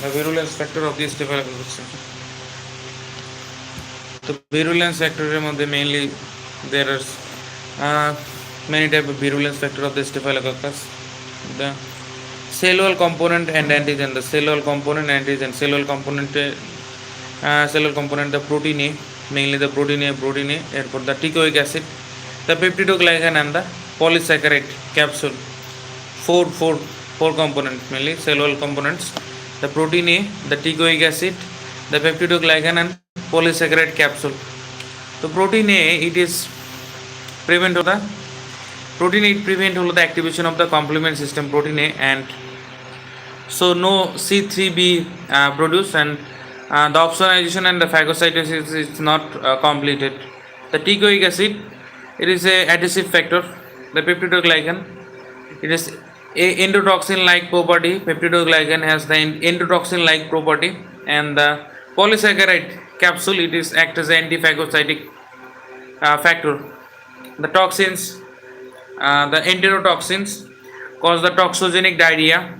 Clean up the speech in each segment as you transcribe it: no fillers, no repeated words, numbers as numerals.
The virulence factor of the staphylococcus. The virulence factor mainly there are many type of virulence factor of the staphylococcus. The cellular component and antigen. The cellular component antigen. Cellular component the protein A, mainly the protein A, airport the teichoic acid, the peptidoglycan and the polysaccharide capsule. Four components, mainly cellular components: the protein A, the teichoic acid, the peptidoglycan and polysaccharide capsule. So protein A, it is prevent of the protein A, it prevent all the activation of the complement system protein A, and so no C3b produced, and the opsonization and the phagocytosis is not completed. The teichoic acid, it is a adhesive factor. The peptidoglycan, it is a endotoxin like property. Peptidoglycan has the endotoxin like property, and the polysaccharide capsule, it is act as an antiphagocytic factor. The toxins, the enterotoxins cause the toxogenic diarrhea,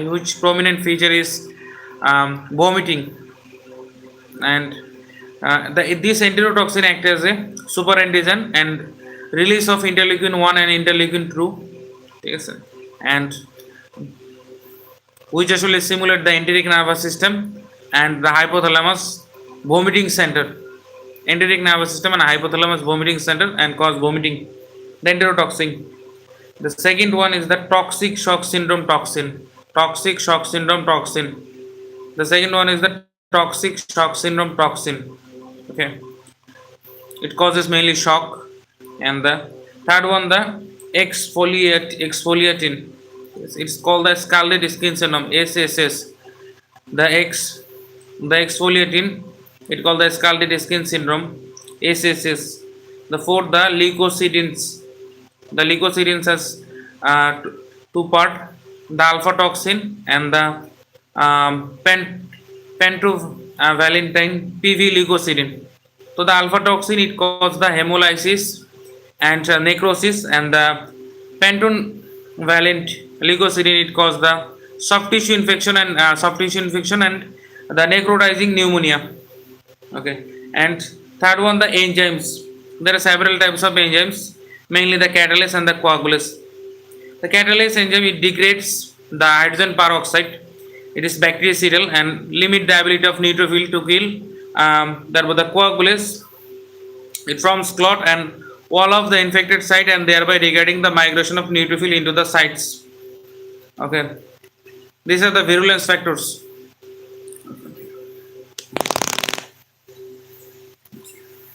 which prominent feature is vomiting, and this enterotoxin act as a superantigen and release of interleukin 1 and interleukin 2, yes, and which actually stimulate the enteric nervous system and the hypothalamus vomiting center. Enteric nervous system and hypothalamus vomiting center and cause vomiting, the enterotoxin. The second one is the toxic shock syndrome toxin. Toxic shock syndrome toxin. The second one is the toxic shock syndrome toxin. Okay, it causes mainly shock. And the third one, the exfoliatin. It's called the scalded skin syndrome, SSS. The exfoliatin, it called the scalded skin syndrome, SSS. The fourth, the leukocidins. The leukocidins has two part, the alpha toxin and the pentovalentine PV leukocidin. So the alpha toxin, it causes the hemolysis and necrosis, and the pentavalent leukocidin, it causes the soft tissue infection and the necrotizing pneumonia. Okay, and third one, the enzymes. There are several types of enzymes, mainly the catalase and the coagulase. The catalase enzyme, it degrades the hydrogen peroxide. It is bactericidal and limit the ability of neutrophil to kill. Therefore, the coagulase, it forms clot and wall of the infected site, and thereby regarding the migration of neutrophil into the sites. Okay, these are the virulence factors.